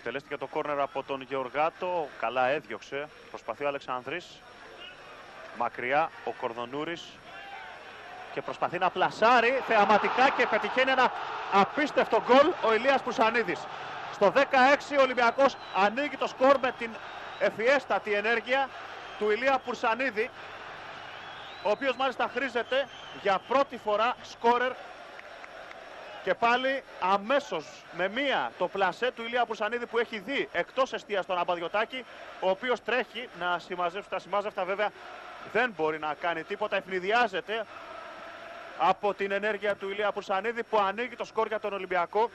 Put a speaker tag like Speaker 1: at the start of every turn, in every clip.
Speaker 1: Εκτελέστηκε το κόρνερ από τον Γεωργάτο. Καλά έδιωξε. Προσπαθεί ο Αλεξανδρής. Μακριά ο Κορδονούρης. Και προσπαθεί να πλασάρει θεαματικά και πετυχαίνει ένα απίστευτο γκολ ο Ηλίας Πουρσανίδης. Στο 16 ο Ολυμπιακός ανοίγει το σκορ με την ευφιέστατη ενέργεια του Ηλία Πουρσανίδη, ο οποίος μάλιστα χρήζεται για πρώτη φορά σκόρερ. Και πάλι αμέσως με μία το πλασέ του Ηλία Πουρσανίδη που έχει δει εκτός εστίας τον Αμπαδιωτάκη, ο οποίος τρέχει να συμμαζεύσει τα συμμάζευτα, βέβαια δεν μπορεί να κάνει τίποτα, ευνηδιάζεται από την ενέργεια του Ηλία Πουρσανίδη που ανοίγει το σκορ για τον Ολυμπιακό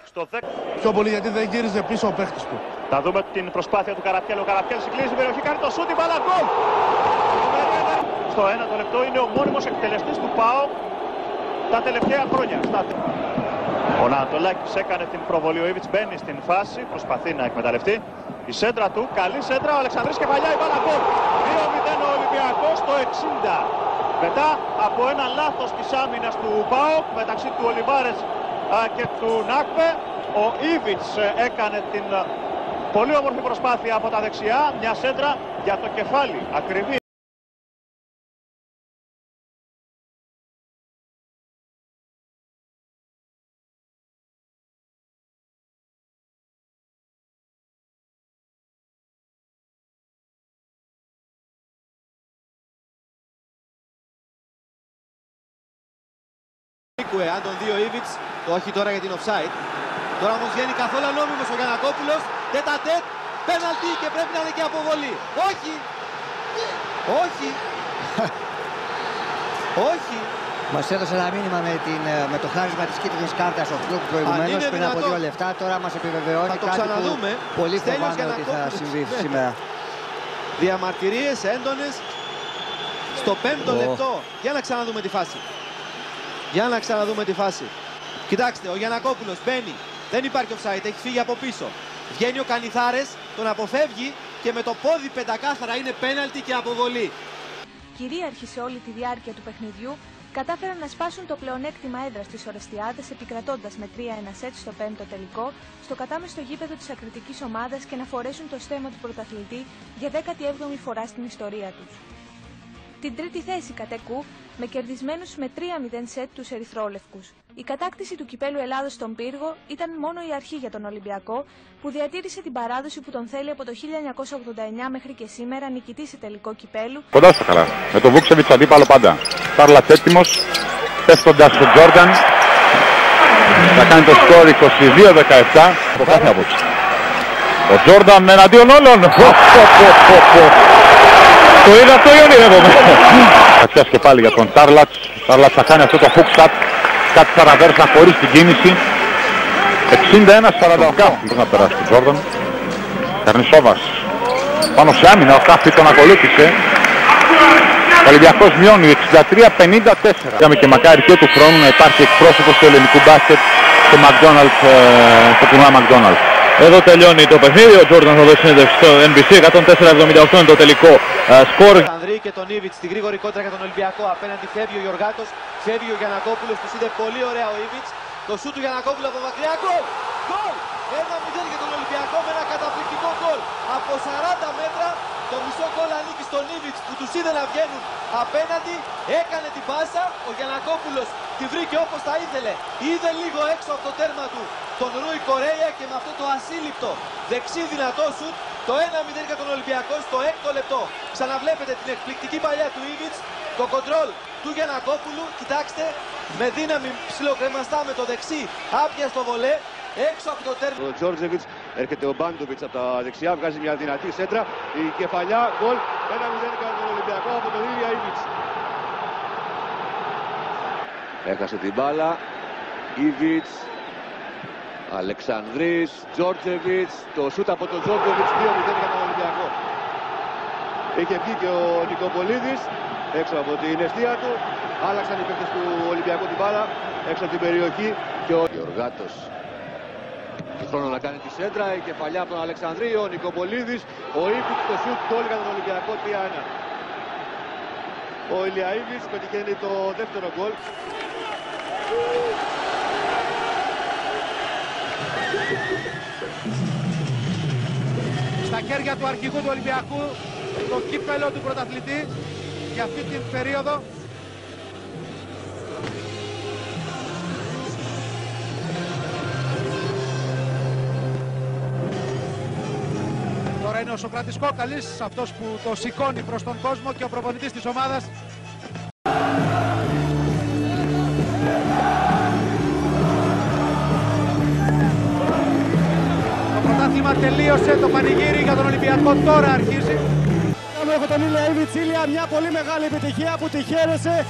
Speaker 1: στο 10.
Speaker 2: Πιο πολύ γιατί δεν γύριζε πίσω ο παίχτης του.
Speaker 1: Θα δούμε την προσπάθεια του Καραπιέλ. Ο Καραπιέλ συγκλίνει στην περιοχή, κάνει το σούτ, μπάλα γκολ! Στο 1 λεπτό είναι ο μόνιμος εκτελεστής του ΠΑΟΚ τα τελευταία χρόνια. Ο Νατολάκης έκανε την προβολή, ο Ήβιτς μπαίνει στην φάση, προσπαθεί να εκμεταλλευτεί. Η σέντρα του, καλή σέντρα, ο Αλεξανδρής κεφαλιά, η μπάλα γκολ! 2-0 ο Ολυμπιακός στο 60. Μετά από ένα λάθος της άμυνας του ΠΑΟΚ μεταξύ του Ολιβάρες και του Νάκπε, ο Ήβιτς έκανε την πολύ όμορφη προσπάθεια από τα δεξιά, μια σέντρα για το κεφάλι, ακριβή.
Speaker 3: Αν τον δει ο Ήβιτς, το όχι τώρα για την offside. Τώρα όμως βγαίνει καθόλου ανώμιμος ο Γιαννακόπουλος. Τέτα-τέτ, πέναλτι και πρέπει να είναι και αποβολή. Όχι! Όχι! Όχι!
Speaker 4: Μας έδωσε ένα μήνυμα με το χάρισμα της κίτρινης κάρτας ο Φλουκ προηγουμένως πριν από 2 λεπτά. Τώρα μας επιβεβαιώνει κάτι που πολύ φοβάμαι ότι θα συμβεί σήμερα.
Speaker 3: Διαμαρτυρίες έντονες στο 5ο λεπτό. Για να ξαναδούμε τη φάση. Για να ξαναδούμε τη φάση. Κοιτάξτε, ο Γιαννακόπουλος μπαίνει. Δεν υπάρχει offside, έχει φύγει από πίσω. Βγαίνει ο Κανιθάρες, τον αποφεύγει και με το πόδι πεντακάθαρα είναι πέναλτι και αποβολή.
Speaker 5: Κυρίαρχοι σε όλη τη διάρκεια του παιχνιδιού, κατάφεραν να σπάσουν το πλεονέκτημα έδρας στις Ορεστιάδες, επικρατώντας με 3-1 σετ στο 5ο τελικό, στο κατάμεστο γήπεδο της ακριτικής ομάδας και να φορέσουν το στέμμα του πρωταθλητή για 17η φορά στην ιστορία τους. Την τρίτη θέση κατέκου με κερδισμένους με 3-0 σετ τους ερυθρόλευκους. Η κατάκτηση του κυπέλου Ελλάδος στον Πύργο ήταν μόνο η αρχή για τον Ολυμπιακό, που διατήρησε την παράδοση που τον θέλει από το 1989 μέχρι και σήμερα, νικητή σε τελικό κυπέλου.
Speaker 6: Κοντά στα καλά. Με τον Βούξεβιτς αντίπαλο πάντα. Στάρλατς έτοιμος, πέφτοντας στον Τζόρνταν. Θα κάνει το σκόρ 22-17 από κάθε άποψη. Ο Τζόρνταν εναντίον όλων. Το είδα αυτό ή ονειρεύομαι. Θα πιάσει και πάλι για τον Τάρλατς. Τάρλατς θα κάνει αυτό το hook shot. Κάτι παραβέρσα χωρίς την κίνηση. 61-48. Να περάσει τον Τζόρνταν. Καρνισόβας πάνω σε άμυνα. Ο Κάφη τον ακολούθησε. Ο Ολυμπιακός μειώνει 63-54. Είχαμε και μακάρι και του χρόνου να υπάρχει εκπρόσωπος του ελληνικού μπάσκετ στο McDonald's, στο τουρνουά McDonald's.
Speaker 7: Εδώ τελειώνει το παιχνίδι, ο Τζόρνταν θα δώσει συνέντευξη στο NBC, 104-78 είναι το τελικό σκορ.
Speaker 3: Ανδρή και τον Ήβιτς στην γρήγορη κόντρα για τον Ολυμπιακό, απέναντι φεύγει ο Γιωργάτος, φεύγει ο Γιαννακόπουλος, τους είδε πολύ ωραία ο Ήβιτς. Το σούτ του Γιαννακόπουλου από μακριά, γκολ! Γκολ! 1-0 για τον Ολυμπιακό με ένα καταπληκτικό γκολ. Από 40 μέτρα το μισό γκολ ανήκει στον Ήβιτς που τους είδε να βγαίνουν απέναντι, έκανε την πάσα, ο Γιαννακόπουλος τη βρήκε όπως τα ήθελε, είδε λίγο έξω από το τέρμα του τον Ρούι Κορέια και με αυτό το ασύλληπτο δεξί δυνατό σουτ το 1-0 για τον Ολυμπιακό στο 6ο λεπτό. Ξαναβλέπετε την εκπληκτική παλιά του Ήβιτς, το κοντρόλ του Γιαννακόπουλου, κοιτάξτε, με δύναμη ψιλοκρεμαστά με το δεξί, άπια στο βολέ, έξω από το τέρμα.
Speaker 8: Ο Τζόρτζεβιτς, έρχεται ο Μπάντοβιτς από τα δεξιά, βγάζει μια δυνατή σέντρα, η κεφαλιά, γκολ, 1-0 για τον Ολυμπιακό από τον Ηλία Ήβιτς. Έχασε την μπάλα, Ήβιτς, Αλεξανδρής, Τζόρτζεβιτς, το σούτ από τον Τζόρτζεβιτς, 2-0 για τον Ολυμπιακό. Είχε βγει και ο Νικοπολίδης έξω από την αιστεία του, άλλαξαν οι παίκτες του Ολυμπιακού την μπάλα, έξω από την περιοχή και ο Γεωργάτος. Χρόνο να κάνει τη σέντρα, η κεφαλιά από τον Αλεξανδρή, ο Νικοπολίδης, ο Ήβιτς, το σούτ, γκολ για τον Ολυμπιακό, 3-1. Ο Ηλιαΐβιτς πετυχαίνει το δεύτερο γκολ.
Speaker 2: Στα χέρια του αρχηγού του Ολυμπιακού το κύπελο του πρωταθλητή για αυτή την περίοδο. Τώρα είναι ο Σοκράτης Κόκαλης, αυτός που το σηκώνει προς τον κόσμο και ο προπονητής της ομάδας. Το πρωτάθλημα τελείωσε, το πανηγύρι για τον Ολυμπιακό τώρα αρχίζει.
Speaker 9: Έχω τον Ήλια Ιβιτσίλια, μια πολύ μεγάλη επιτυχία που τη χαίρεσε.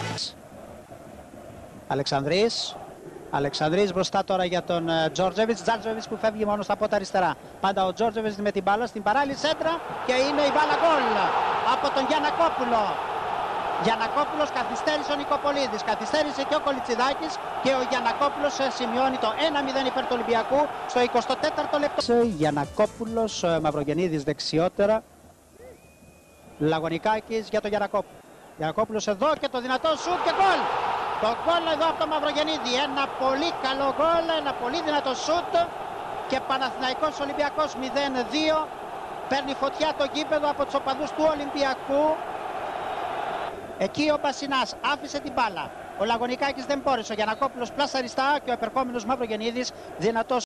Speaker 10: Αλεξανδρής μπροστά τώρα για τον Τζόρτζεβιτς. Τζόρτζεβιτς που φεύγει μόνο στα πότα αριστερά. Πάντα ο Τζόρτζεβιτς με την μπάλα στην παράλληλη σέντρα και είναι η μπάλα γκολ από τον Γιαννακόπουλο. Γιαννακόπουλος, καθυστέρησε ο Νικοπολίδης, καθυστέρησε και ο Κολιτσιδάκης και ο Γιαννακόπουλος σημειώνει το 1-0 υπέρ του Ολυμπιακού στο 24ο λεπτό. Γιαννακόπουλος, Μαυρογεννίδης δεξιότερα. Λαγωνικάκης για τον Γιαννακόπουλο. Γιαννακόπουλος εδώ και το δυνατό σουτ και γκολ. Το γκολ εδώ από τον Μαυρογεννίδη. Ένα πολύ καλό γκολ, ένα πολύ δυνατό σουτ. Και Παναθηναϊκός Ολυμπιακός 0-2. Παίρνει φωτιά το γήπεδο από τους οπαδούς του Ολυμπιακού. Εκεί ο Μπασινάς άφησε την μπάλα. Ο Λαγωνικάκης δεν μπόρεσε. Ο Γιαννακόπουλος πλάσαριστά και ο επερχόμενος Μαυρογεννίδης δυνατός.